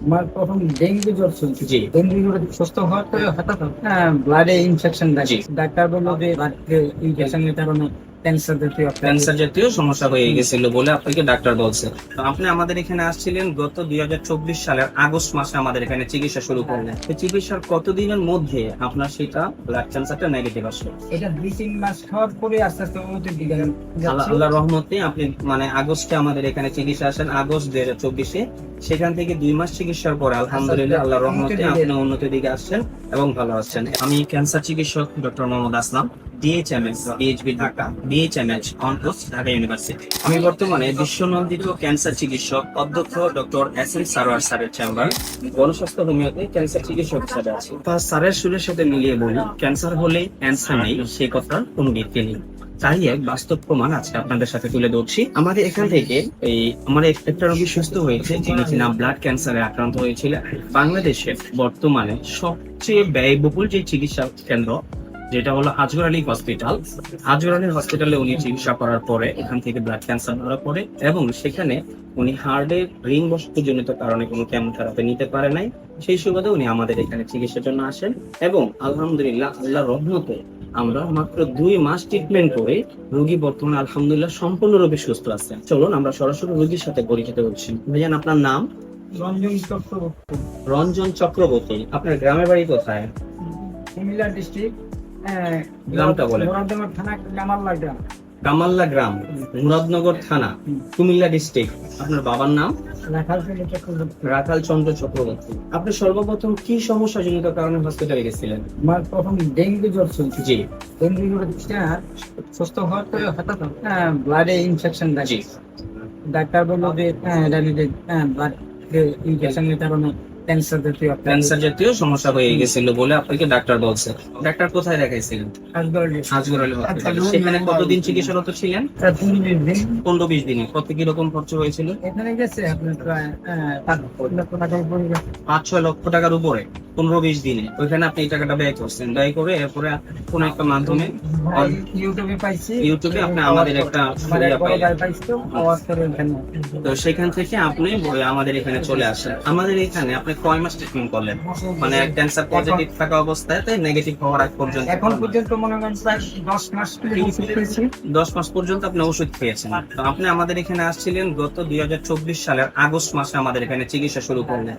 আমার প্রথম ডেঙ্গু জ্বর ছিল। জি। ডেঙ্গু জ্বরে সুস্থ হওয়ার পরে হঠাৎ ব্লাডে ইনফেকশন জি। থাকে। ডাক্তার বললো যে ব্লাড ইনফেকশনের কারণে ক্যান্সার জাতীয় ক্যান্সার জাতীয় সমস্যা হয়ে গেছিল বলে আপনাকে ডাক্তার বলছে। তো আপনি আমাদের এখানে আসছিলেন গত 2024 সালের আগস্ট মাসে আমাদের এখানে চিকিৎসা শুরু করলেন। তো চিকিৎসার কতদিনের মধ্যে আপনার সেটা ব্লাড ক্যান্সারটা নেগেটিভ আসলো? এটা 2-3 মাস খাওয়ার পরে আস্তে আস্তে উন্নতির দিকে যাচ্ছে। আল্লাহর রহমতে আপনি মানে আগস্টে আমাদের এখানে চিকিৎসা আসেন, আগস্ট 2024-এ। সেখান থেকে 2 মাস চিকিৎসার পরে আলহামদুলিল্লাহ আল্লাহর রহমতে আপনি উন্নতির দিকে আসছেন এবং ভালো আছেন। আমি ক্যান্সার চিকিৎসক doctor Mohammad Aslam, DHMS, PHB Dhaka, DHMS অনকোস ঢাকা ইউনিভার্সিটি। আমি বর্তমানে বিশ্বনন্দিত ক্যান্সার চিকিৎসক অধ্যক্ষ ডক্টর এস.এম. সারোয়ার স্যারের চেম্বার গণস্বাস্থ্য হোমিওতে ক্যান্সার চিকিৎসক হিসেবে আছি। স্যারের সুরের সাথে মিলিয়ে বলি, ক্যান্সার হলে অ্যান্সার নেই সে কথার কোনো ভিত্তি নেই। তাই এক বাস্তব প্রমাণ আজকে আপনাদের সাথে তুলে ধরছি। আমাদের এখান থেকে আমার একটা রোগী সুস্থ হয়েছে, যিনি কিনা ব্লাড ক্যান্সারে আক্রান্ত হয়েছিল। বাংলাদেশের বর্তমানে সবচেয়ে ব্যয়বহুল যে চিকিৎসা কেন্দ্র, যেটা হলো আজগর আলী হসপিটাল। আজগর আলী হসপিটালে উনি চিকিৎসা করার পরে এখান থেকে ব্লাড ক্যান্সার ধরা পড়ে এবং সেখানে উনি হার্টের রিং বসতজনিত কারণে কোনো কেমোথেরাপি নিতে পারে নাই। সেই সুবাদে উনি আমাদের এখানে চিকিৎসার জন্য আসেন এবং আলহামদুলিল্লাহ আল্লাহর রহমতে আমরা মাত্র 2 মাস ট্রিটমেন্ট করে রোগী বর্তমানে আলহামদুলিল্লাহ সম্পূর্ণরূপে সুস্থ আছেন। চলুন আমরা সরাসরি রোগীর সাথে পরিচিত হচ্ছি। ভাইজান, আপনার নাম? রঞ্জন চক্রবর্তী। রঞ্জন চক্রবর্তী। আপনার গ্রামের বাড়ি কোথায়? কুমিল্লা ডিস্ট্রিক্ট, গ্রামটা বলেন। মুরাদনগর থানা, কামাল্লা গ্রাম। কামাল্লা গ্রাম, মুরাদনগর থানা, কুমিল্লা ডিস্ট্রিক্ট। আপনার বাবার নাম? রাখাল চক্রবর্তী। রাখাল চন্দ্র চক্রবর্তী। আপনি সর্বপ্রথম কি সমস্যা জনিত কারণে হসপিটালে গেছিলেন? আমার প্রথম ডেঙ্গু জ্বর ছিল। জি। ডেঙ্গু জ্বরে সুস্থ হওয়ার পরে হঠাৎ ব্লাডে ইনফেকশন থাকে। জি। ডাক্তার বললো যে ব্লাড ইনফেকশনের কারণে ক্যান্সার জাতীয় সমস্যা হয়ে গেছিল বলে আপনাকে ডাক্তার বলছে। ডাক্তার কোথায় দেখাইছিলেন? আজগর আলী হসপিটালে। সেখানে কতদিন চিকিৎসারত ছিলেন? 15-20 দিনে। কত কিরকম খরচ হয়েছিল? এখানে গেছে আপনার প্রায় 5-6 লক্ষ টাকার উপরে 15-20 দিনে। ওইখানে আপনি এই টাকাটা ব্যয় করছেন। ব্যয় করে এরপরে কোন একটা মাধ্যমে ইউটিউবে পাইছি। ইউটিউবে আপনি আমাদের একটা তো সেখান থেকে আপনি আমাদের এখানে চলে আসেন। আমাদের এখানে আপনি কয় মাস ট্রিটমেন্ট করলেন? মানে ক্যান্সার পজিটিভ থাকা অবস্থায় নেগেটিভ হওয়ার আগ পর্যন্ত? এখন পর্যন্ত মনে করেন প্রায় 10 মাস 10 মাস পর্যন্ত আপনি ওষুধ খেয়েছেন। তো আপনি আমাদের এখানে আসছিলেন গত 2024 সালের আগস্ট মাসে আমাদের এখানে চিকিৎসা শুরু করলেন।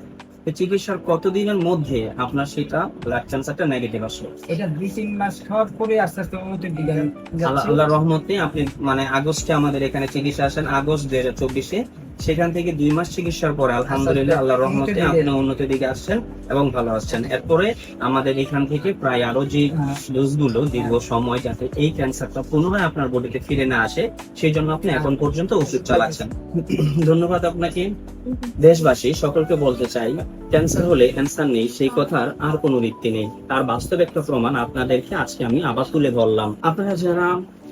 চিকিৎসার কতদিনের মধ্যে আপনার সেটা ব্লাড ক্যান্সারটা নেগেটিভ আসলো? এটা 2-3 মাস খাওয়ার পরে আস্তে আস্তে উন্নতির দিকে যাচ্ছে। আল্লাহর রহমতে আপনি মানে আগস্টে আমাদের এখানে চিকিৎসা আসেন, আগস্ট 2024-এ। সেখান থেকে 2 মাস চিকিৎসার পরে আলহামদুলিল্লাহ আল্লাহর রহমতে আপনি উন্নতির দিকে আসছেন এবং ভালো আছেন। এরপরে আমাদের এখান থেকে প্রায় আরো যে ডোজগুলো দীর্ঘ সময় যাতে এই ক্যান্সারটা পুনরায় আপনার বডিতে ফিরে না আসে, সেই জন্য আপনি এখন পর্যন্ত ওষুধ চালাচ্ছেন। ধন্যবাদ আপনাকে। দেশবাসী সকলকে বলতে চাই, ক্যান্সার হলে অ্যান্সার নেই সেই কথার আর কোনো ভিত্তি নেই। তার বাস্তব একটা প্রমাণ আপনাদেরকে আজকে আমি আবার তুলে ধরলাম। আপনারা যারা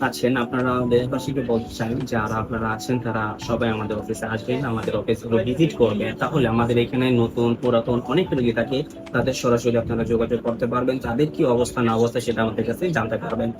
আছেন, আপনারা দেশবাসীকে বলতে চাই, যারা আপনারা আছেন তারা সবাই আমাদের অফিসে আসবেন, আমাদের অফিসগুলো ভিজিট করবেন। তাহলে আমাদের এখানে নতুন পুরাতন অনেক রোগী থাকে, তাদের সরাসরি আপনারা যোগাযোগ করতে পারবেন। তাদের কি অবস্থা না অবস্থা সেটা আমাদের কাছে জানতে পারবেন।